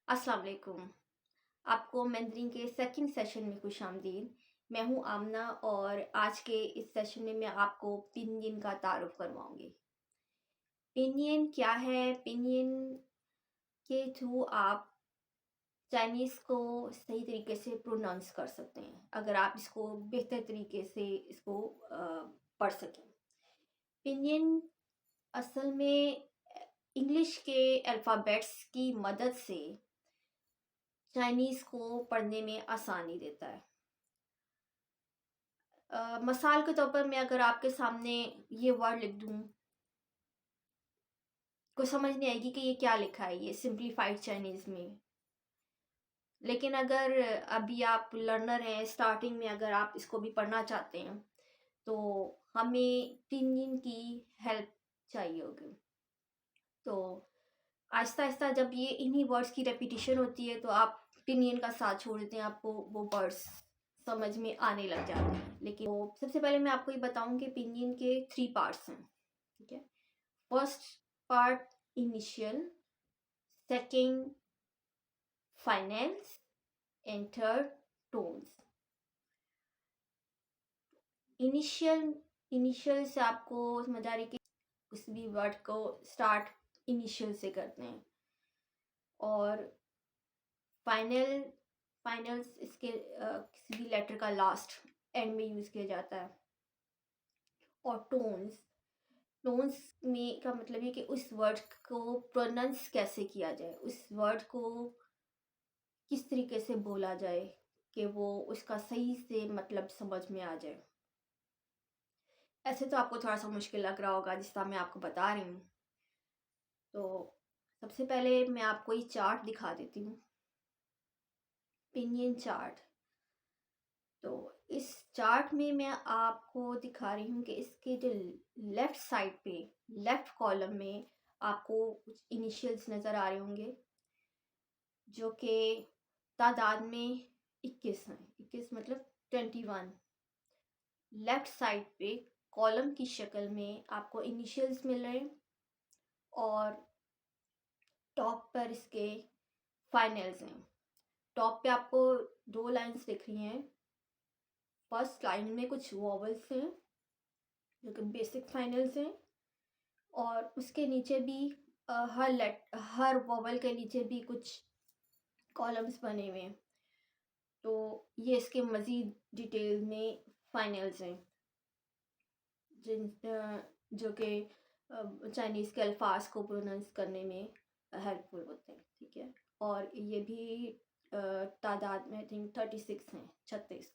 अस्सलाम वालेकुम। आपको मैंdarin के सेकंड सेशन में खुशामदीद। मैं हूँ आमना और आज के इस सेशन में मैं आपको पिनyin का तारुफ करवाऊंगी। पिनyin क्या है? पिनyin के थ्रू आप चाइनीज़ को सही तरीके से प्रोनाउंस कर सकते हैं, अगर आप इसको बेहतर तरीके से इसको पढ़ सकें। पिनyin असल में इंग्लिश के अल्फ़ाबेट्स की मदद से चाइनीज़ को पढ़ने में आसानी देता है। मिसाल के तौर पर मैं अगर आपके सामने ये वर्ड लिख दूँ, कोई समझ नहीं आएगी कि ये क्या लिखा है, ये सिंप्लीफाइड चाइनीज़ में। लेकिन अगर अभी आप लर्नर हैं, स्टार्टिंग में अगर आप इसको भी पढ़ना चाहते हैं, तो हमें पिनyin की हेल्प चाहिए होगी। तो आहिस्ता-आहिस्ता जब ये इन्हीं वर्ड्स की रेपिटिशन होती है, तो आप पिनyin का साथ छोड़ देते हैं, आपको वो वर्ड्स समझ में आने लग जाते हैं। लेकिन तो सबसे पहले मैं आपको ये बताऊँ कि पिनyin के 3 पार्ट्स हैं, ठीक है? First part initial, second finance and third tones. Initial initial से आपको समझ आ रही है कि किसी भी वर्ड को स्टार्ट इनिशियल से करते हैं, और फाइनल फाइनल्स इसके किसी भी लेटर का लास्ट एंड में यूज़ किया जाता है। और टोन्स टोन्स में का मतलब है कि उस वर्ड को प्रोनाउंस कैसे किया जाए, उस वर्ड को किस तरीके से बोला जाए कि वो उसका सही से मतलब समझ में आ जाए। ऐसे तो आपको थोड़ा सा मुश्किल लग रहा होगा जिस तरह मैं आपको बता रही हूँ। तो सबसे पहले मैं आपको ये चार्ट दिखा देती हूँ, पिनियन चार्ट। तो इस चार्ट में मैं आपको दिखा रही हूँ कि इसके जो लेफ़्ट साइड पे, लेफ़्ट कॉलम में आपको कुछ इनिशियल्स नज़र आ रहे होंगे, जो कि तादाद में 21 हैं। 21 मतलब 21। लेफ़्ट साइड पे कॉलम की शक्ल में आपको इनिशियल्स मिल रहे हैं, और टॉप पर इसके फाइनल्स हैं। टॉप पे आपको 2 लाइन्स दिख रही हैं। फर्स्ट लाइन में कुछ वॉवल्स हैं जो कि बेसिक फाइनल्स हैं, और उसके नीचे भी हर वॉवल के नीचे भी कुछ कॉलम्स बने हुए हैं। तो ये इसके मज़ीद डिटेल में फाइनल्स हैं, जो कि चाइनीज़ के अल्फाज को प्रोनाउंस करने में हेल्पफुल होते हैं, ठीक है? और ये भी तादाद में आई थिंक 36 हैं, 36।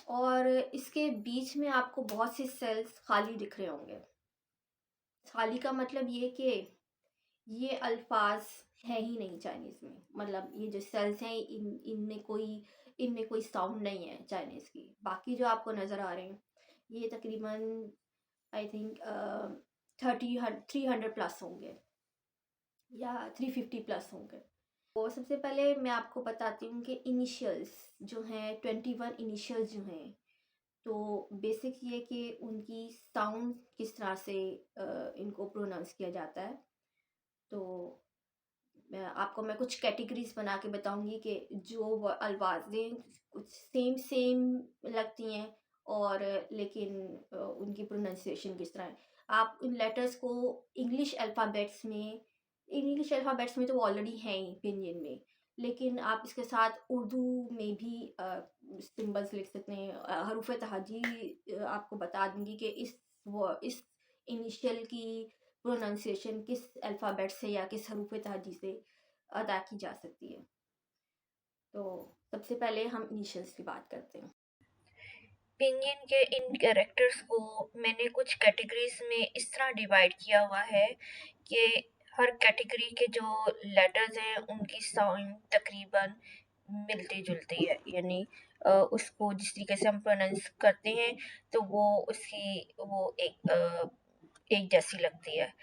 और इसके बीच में आपको बहुत से सेल्स खाली दिख रहे होंगे। खाली का मतलब ये कि ये अल्फाज है ही नहीं चाइनीज़ में, मतलब ये जो सेल्स हैं इनमें कोई साउंड नहीं है चाइनीज़ की। बाकी जो आपको नज़र आ रहे हैं ये तकरीबन आई थिंक 300 प्लस होंगे या 350 प्लस होंगे। तो सबसे पहले मैं आपको बताती हूँ कि इनिशियल्स जो हैं, 21 इनिशियल्स जो हैं, तो बेसिक ये कि उनकी साउंड किस तरह से इनको प्रोनाउंस किया जाता है। तो मैं कुछ कैटेगरीज बना के बताऊंगी कि जो अल्फाजें कुछ सेम सेम लगती हैं, और लेकिन उनकी प्रोनाउंसिएशन किस तरह है। आप उन लेटर्स को इंग्लिश अल्फ़ाबेट्स में तो ऑलरेडी हैं ही पिनियन में, लेकिन आप इसके साथ उर्दू में भी सिंबल्स लिख सकते हैं। हरूफ तहाजी आपको बता दूंगी कि इस इनिशियल की प्रोनाउंसिएशन किस अल्फ़ाबेट से या किस हरूफ तहाजी से अदा की जा सकती है। तो सबसे पहले हम इनिशियल्स की बात करते हैं। पिनियन के इन कैरेक्टर्स को मैंने कुछ कैटेगरीज में इस तरह डिवाइड किया हुआ है कि हर कैटेगरी के जो लेटर्स हैं उनकी साउंड तकरीबन मिलती जुलती है, यानी उसको जिस तरीके से हम प्रोनाउंस करते हैं तो वो उसकी वो एक जैसी लगती है।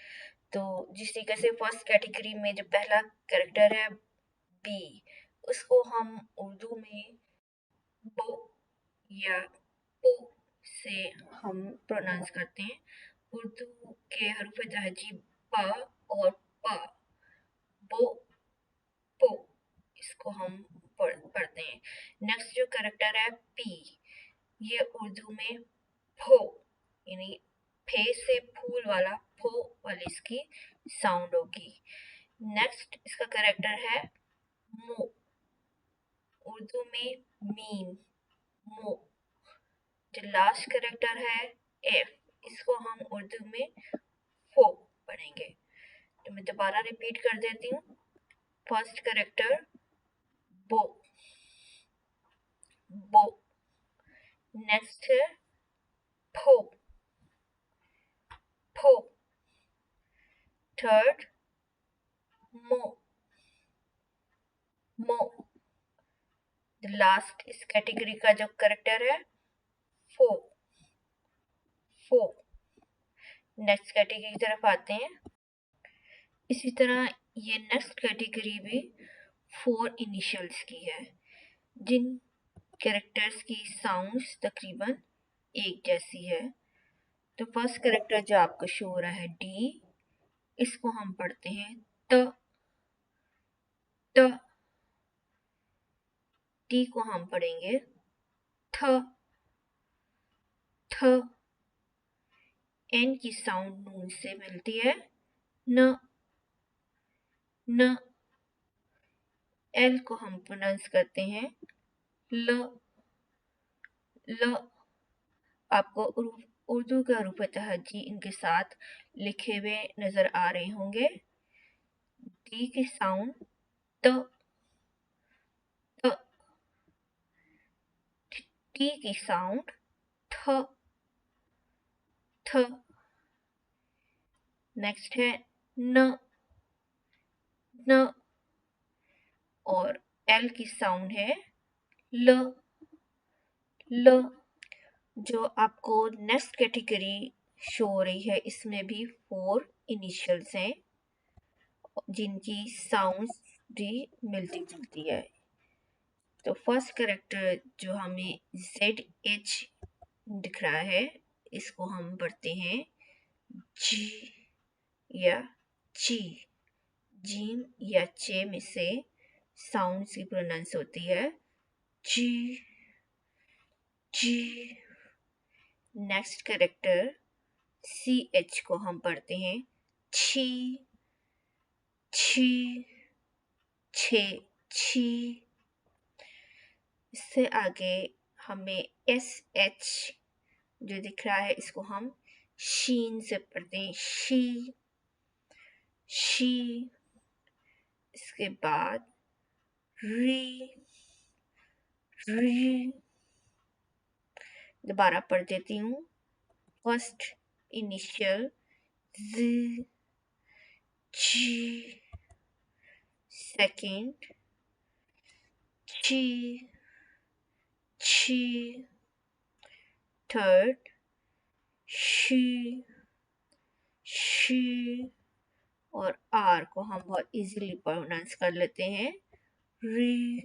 तो जिस तरीके से फर्स्ट कैटेगरी में जो पहला कैरेक्टर है बी, उसको हम उर्दू में बो या पो से हम प्रोनाउंस करते हैं। उर्दू के हरूफ तहजीब प और प, बो, पो, इसको हम पढ़ते हैं। नेक्स्ट जो कैरेक्टर है पी, ये उर्दू में फो, यानी फे से फूल वाला फो वाली इसकी साउंड होगी। नेक्स्ट इसका कैरेक्टर है मो, उर्दू में मीम, मो। जो लास्ट कैरेक्टर है एफ, इसको हम उर्दू में फो पढ़ेंगे। तो मैं दोबारा रिपीट कर देती हूँ। फर्स्ट कैरेक्टर बो, बो। नेक्स्ट है फो, फो। थर्ड मो, मो। लास्ट इस कैटेगरी का जो कैरेक्टर है फो, फो। नेक्स्ट कैटेगरी की तरफ आते हैं। इसी तरह ये नेक्स्ट कैटेगरी भी 4 इनिशियल्स की है, जिन कैरेक्टर्स की साउंड्स तकरीबन एक जैसी है। तो फर्स्ट कैरेक्टर जो आपको शो हो रहा है डी, इसको हम पढ़ते हैं त, त। टी को हम पढ़ेंगे थ, थ। एन की साउंड नून से मिलती है न, न। एल को हम प्रोनाउंस करते हैं ल, ल। आपको उर्दू का रूप तहजी इनके साथ लिखे हुए नजर आ रहे होंगे। टी की साउंड त, त। टी की साउंड थ, थ। नेक्स्ट है न, न। और एल की साउंड है ल, ल। जो आपको नेक्स्ट कैटेगरी शो हो रही है, इसमें भी 4 इनिशियल्स हैं, जिनकी साउंड्स भी मिलती जुलती है। तो फर्स्ट कैरेक्टर जो हमें ZH दिख रहा है, इसको हम पढ़ते हैं जी या ची। जीम या चे में से साउंड की प्रोनाउंस होती है जी, जी। नेक्स्ट कैरेक्टर CH को हम पढ़ते हैं छी, छी, छे, छी। इससे आगे हमें SH जो दिख रहा है, इसको हम शीन से पढ़ते हैं शी, शी। इसके बाद री, री। दोबारा पढ़ देती हूँ। फर्स्ट इनिशियल Z, जी। सेकेंड ची, छी। Third she, she. और आर को हम बहुत इजीली प्रोनाउंस कर लेते हैं री,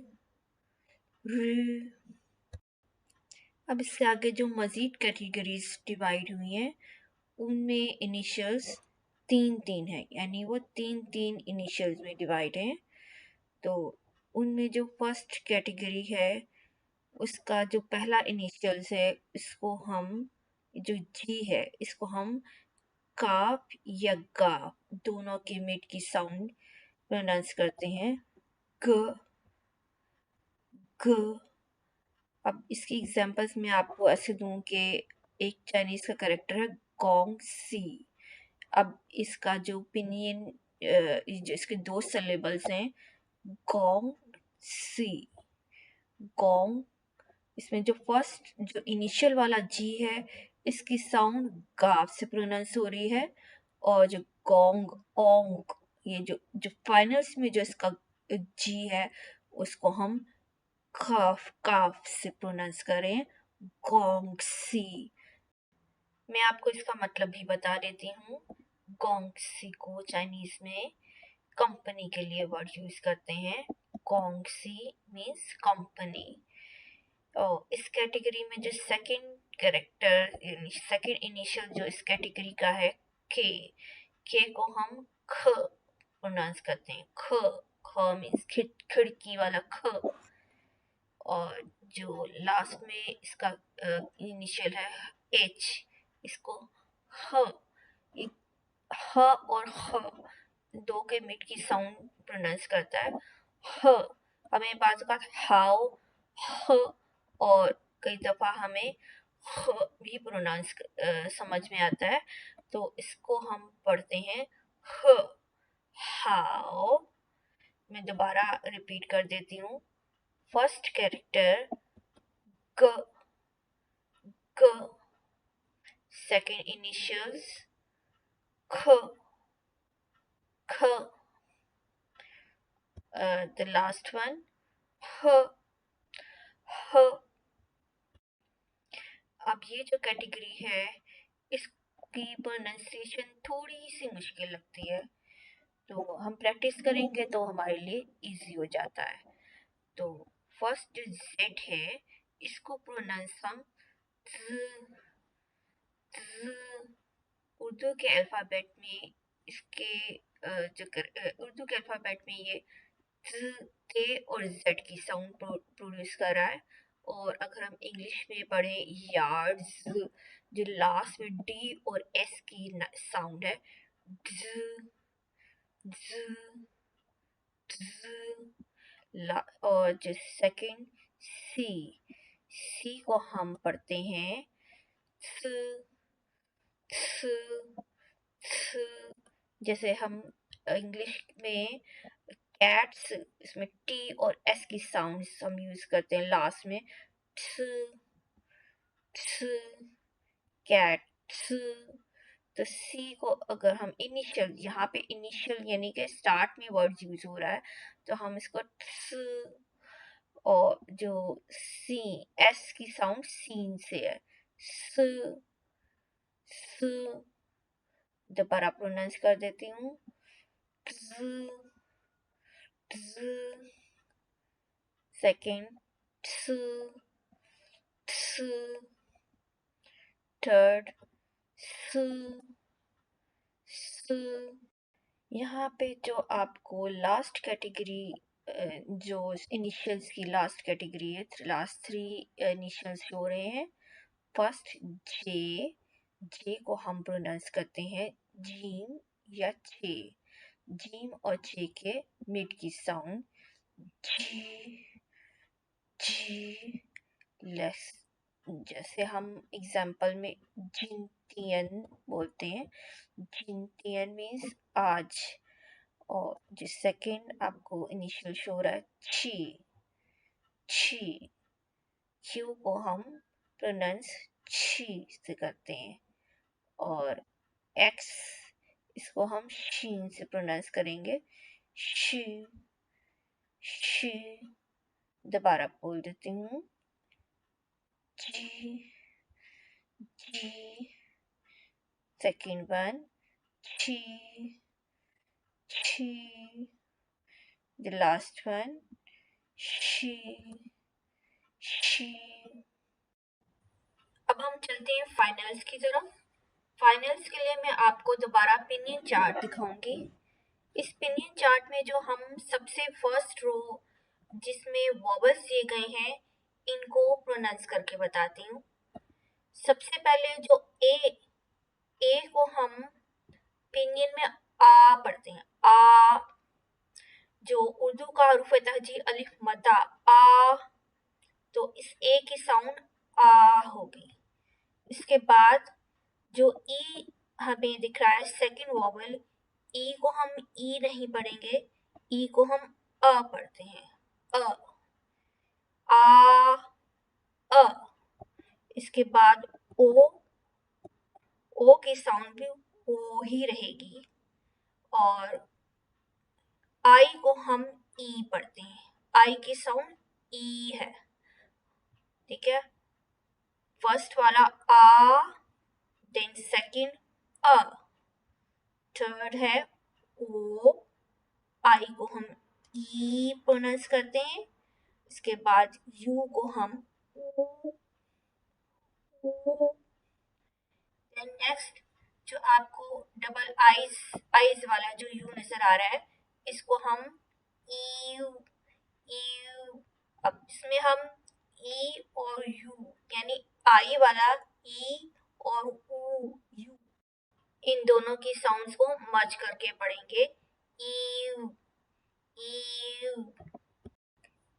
री। अब इससे आगे जो मजीद कैटेगरीज डिवाइड हुई हैं, उनमें इनिशियल्स 3-3 है, यानी वो 3-3 इनिशियल्स में डिवाइड हैं। तो उनमें जो फर्स्ट कैटेगरी है, उसका जो पहला इनिशियल्स है, इसको हम जो जी है, इसको हम काफ या गा दोनों के मिड की साउंड प्रोनाउंस करते हैं ग, ग। अब इसकी एग्जांपल्स मैं आपको ऐसे दूं कि एक चाइनीज का कैरेक्टर है गोंग सी। अब इसका जो पिनियन, जो इसके 2 सिलेबल्स हैं गोंग सी, गोंग। इसमें जो फर्स्ट जो इनिशियल वाला जी है, इसकी साउंड गाफ से प्रोनाउंस हो रही है, और जो गोंग ओंग, ये जो जो फाइनल्स में जो इसका जी है, उसको हम काफ, काफ से प्रोनाउंस करें गोंग सी। मैं आपको इसका मतलब भी बता देती हूँ। गोंग सी को चाइनीज में कंपनी के लिए वर्ड यूज करते हैं। गोंग सी मीन्स कंपनी। और इस कैटेगरी में जो सेकंड कैरेक्टर, सेकंड इनिशियल जो इस कैटेगरी का है के को हम ख प्रोनाउंस करते हैं। ख मीन्स खिड़की वाला ख। और जो लास्ट में इसका इनिशियल है एच, इसको ह। ह और ह दो के मिड की साउंड प्रोनाउंस करता है ह। हमें बात का हाउ, ह, और कई दफा हमें ह भी प्रोनाउंस समझ में आता है, तो इसको हम पढ़ते हैं ह। हाउ। मैं दोबारा रिपीट कर देती हूँ। फर्स्ट कैरेक्टर ग, ग। सेकेंड इनिशियल्स ख, ख। The last one ह, ह। अब ये जो कैटेगरी है इसकी प्रोनाउंसिएशन थोड़ी सी मुश्किल लगती है, तो हम प्रैक्टिस करेंगे तो हमारे लिए इजी हो जाता है। तो फर्स्ट जो जेड है इसको प्रोनाउंस हम उर्दू के अल्फाबेट में इसके उर्दू के अल्फाबेट में ये के और जेड की साउंड प्रोड्यूस कर रहा है। और अगर हम इंग्लिश में पढ़े यार्ड्स, जो लास्ट में डी और एस की साउंड है, और जो सेकंड सी को हम पढ़ते हैं जैसे हम इंग्लिश में कैट्स, इसमें टी और एस की साउंड हम यूज करते हैं लास्ट में, कैट। तो सी को अगर हम इनिशियल, यहाँ पे इनिशियल यानी कि स्टार्ट में वर्ड यूज हो रहा है, तो हम इसको और जो सी एस की साउंड सीन से है, दोबारा प्रोनाउंस कर देती हूँ। सेकेंड थर्ड यहाँ पे जो आपको लास्ट कैटेगरी, जो इनिशियल्स की लास्ट कैटेगरी है, लास्ट थ्री इनिशियल्स हो रहे हैं। फर्स्ट जे को हम प्रोनाउंस करते हैं जीम या चे। जीम और चे के मिड की साउंड जी, जी लेस। जैसे हम एग्जाम्पल में जिनतियन बोलते हैं, जिनतियन मीन्स आज। और जो सेकेंड आपको इनिशियल शो हो रहा है छी, छी। क्यू को हम प्रोनाउंस छी से करते हैं। और एक्स, इसको हम शीन से प्रोनाउंस करेंगे, शी, शी। दोबारा बोल देती हूँ, जी, जी। सेकेंड वन छी, छी। The last one she, she। अब हम चलते हैं फाइनल्स की तरफ। फाइनल्स के लिए मैं आपको दोबारा पिनियन चार्ट दिखाऊंगी। इस पिनियन चार्ट में जो हम सबसे फर्स्ट रो जिसमें वॉवल्स दिए गए हैं, इनको प्रोनाउंस करके बताती हूँ। सबसे पहले जो ए को हम पिनियन में आ पढ़ते हैं, आ। जो उर्दू का हरूफ तहजी अलिफ मद्दा आ, तो इस ए की साउंड आ होगी। इसके बाद जो ई हमें दिख रहा है सेकंड वॉवल, ई को हम ई नहीं पढ़ेंगे, ई को हम अ पढ़ते हैं, अ, आ, अ। इसके बाद ओ की साउंड भी ओ ही रहेगी। और आई को हम ई पढ़ते हैं, आई की साउंड ई है, ठीक है। फर्स्ट वाला आ, देन सेकंड अ, थर्ड है ओ, आई को हम ई प्रोनाउंस करते हैं। इसके बाद यू को हम ऊ, ऊ। देन नेक्स्ट जो आपको डबल आईज वाला जो यू नजर आ रहा है, इसको हम ईव ईव। अब इसमें हम ई और यू यानी आई वाला ई और ऊ यू इन दोनों की साउंड्स को मर्ज करके पढ़ेंगे। ईव ईव।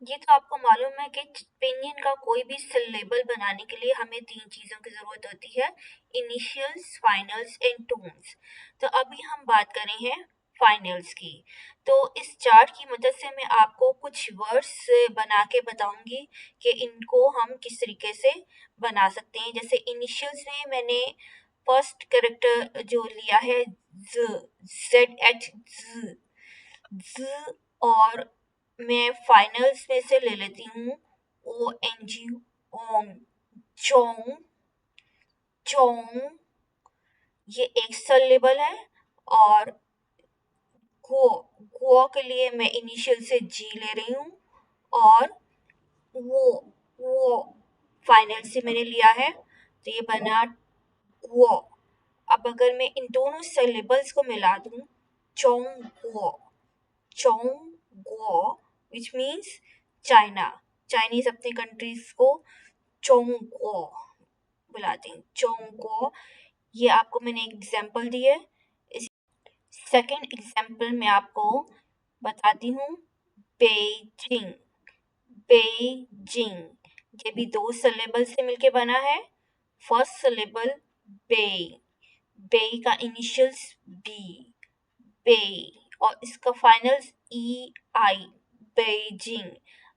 ये तो आपको मालूम है कि पिनियन का कोई भी सिलेबल बनाने के लिए हमें 3 चीज़ों की ज़रूरत होती है, इनिशियल्स, फाइनल्स एंड टोन्स। तो अभी हम बात करें हैं फाइनल्स की। तो इस चार्ट की मदद से मैं आपको कुछ वर्ड्स बना के बताऊंगी कि इनको हम किस तरीके से बना सकते हैं। जैसे इनिशियल्स में मैंने फर्स्ट कैरेक्टर जो लिया है Z, Z, और मैं फाइनल्स में से ले लेती हूँ ONG, ओंग, चोंग, चोंग। ये एक सिलेबल है। और गो गो के लिए मैं इनिशियल से जी ले रही हूँ। और वो फाइनल से मैंने लिया है, तो ये बना गो। अब अगर मैं इन दोनों सिलेबल्स को मिला दूँ, चोंग गो, चोंगो, which means चाइना। चाइनीज अपने कंट्रीज को चोंगो बुलाते हैं, चोंगो। ये आपको मैंने एक एग्जांपल दी है। इस सेकंड एग्जांपल में आपको बताती हूँ बेजिंग, बेजिंग। ये भी 2 सिलेबल से मिलके बना है। फर्स्ट सिलेबल बे, बे का इनिशियल्स बी, बे, और इसका फाइनल्स ई आई, बेजिंग।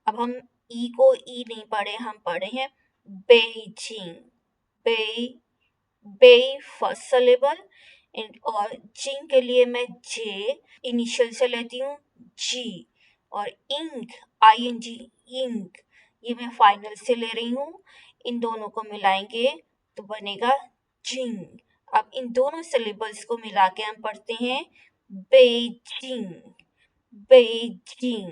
अब हम ई को ई नहीं पढ़े, हम पढ़े हैं बेजिंग, बे, बे फर्स्ट सिलेबल। और जिंग के लिए मैं जे इनिशियल से लेती हूँ, जी। और इंक, आई एन जी, इंक, ये मैं फाइनल से ले रही हूँ। इन दोनों को मिलाएंगे तो बनेगा जिंग। अब इन दोनों सिलेबल्स को मिला के हम पढ़ते हैं बेजिंग, बेजिंग।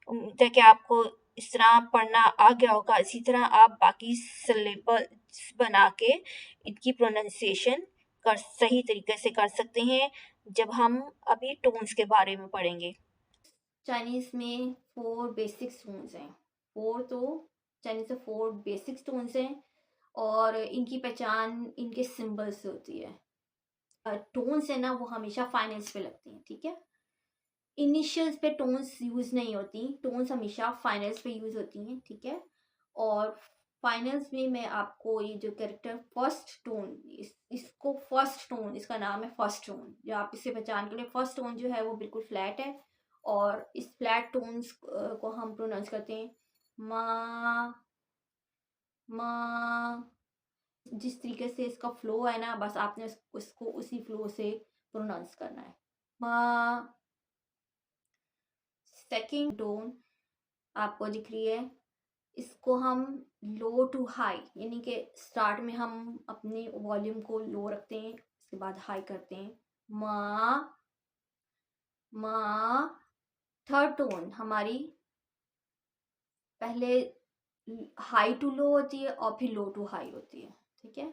उम्मीद है कि आपको इस तरह पढ़ना आ गया होगा। इसी तरह आप बाकी सिलेबल्स बना के इनकी प्रोनाउंसिएशन कर सही तरीके से कर सकते हैं जब हम अभी टोन्स के बारे में पढ़ेंगे। चाइनीज़ में 4 बेसिक टोन्स हैं। 4 तो चाइनीज़ में 4 बेसिक टोन्स हैं और इनकी पहचान इनके सिंबल्स से होती है। टोन्स है ना, वो हमेशा फाइनल्स पे लगती हैं, ठीक है? इनिशियल्स पे टोन्स यूज़ नहीं होती, टोन्स हमेशा फाइनल्स पे यूज़ होती हैं, ठीक है? और फाइनल्स में मैं आपको ये जो कैरेक्टर फर्स्ट टोन, इसको फर्स्ट टोन, इसका नाम है फर्स्ट टोन। जो आप इसे पहचान के लिए, फर्स्ट टोन जो है वो बिल्कुल फ्लैट है और इस फ्लैट टोन्स को हम प्रोनाउंस करते हैं मा, मा। जिस तरीके से इसका फ्लो है ना, बस आपने उसको उसी फ्लो से प्रोनाउंस करना है, मा। सेकंड टोन आपको दिख रही है, इसको हम लो टू हाई, यानी कि स्टार्ट में हम अपने वॉल्यूम को लो रखते हैं, उसके बाद हाई करते हैं, मा, मा। थर्ड टोन हमारी पहले हाई टू लो होती है और फिर लो टू हाई होती है, ठीक है?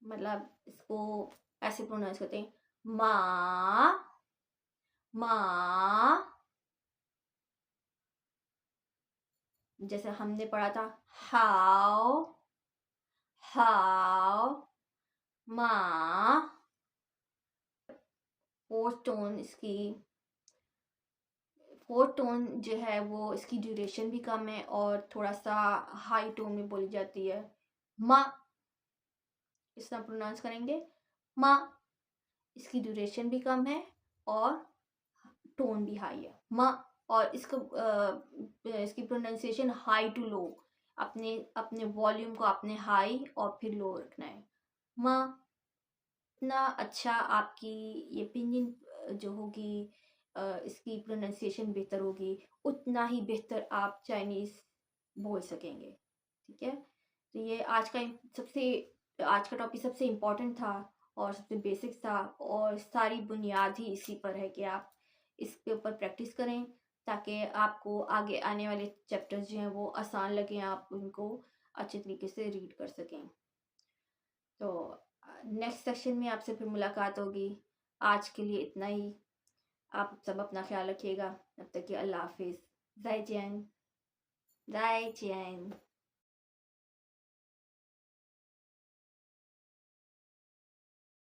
मतलब इसको ऐसे प्रोनाउंस करते हैं मा, मा। जैसे हमने पढ़ा था हाउ, हाउ, मा। फोर्थ टोन इसकी, फोर्थ टोन जो है वो इसकी ड्यूरेशन भी कम है और थोड़ा सा हाई टोन में बोली जाती है, मा। इस तरह प्रोनाउंस करेंगे मा। इसकी ड्यूरेशन भी कम है और टोन भी हाई है, मा। और इसको इसकी प्रोनाउंसिएशन हाई टू लो, अपने अपने वॉल्यूम को आपने हाई और फिर लो रखना है, मा। इतना अच्छा आपकी ये पिनियन जो होगी, इसकी प्रोनाउंसिएशन बेहतर होगी, उतना ही बेहतर आप चाइनीज़ बोल सकेंगे, ठीक है? तो ये आज का टॉपिक सबसे इम्पोर्टेंट था और सबसे बेसिक था और सारी बुनियाद ही इसी पर है कि आप इसके ऊपर प्रैक्टिस करें ताकि आपको आगे आने वाले चैप्टर्स जो हैं वो आसान लगें, आप उनको अच्छे तरीके से रीड कर सकें। तो नेक्स्ट सेक्शन में आपसे फिर मुलाकात होगी। आज के लिए इतना ही। आप सब अपना ख्याल रखिएगा। तब तक के अल्लाह हाफिज़। ज़ाय जियान। ज़ाय जियान।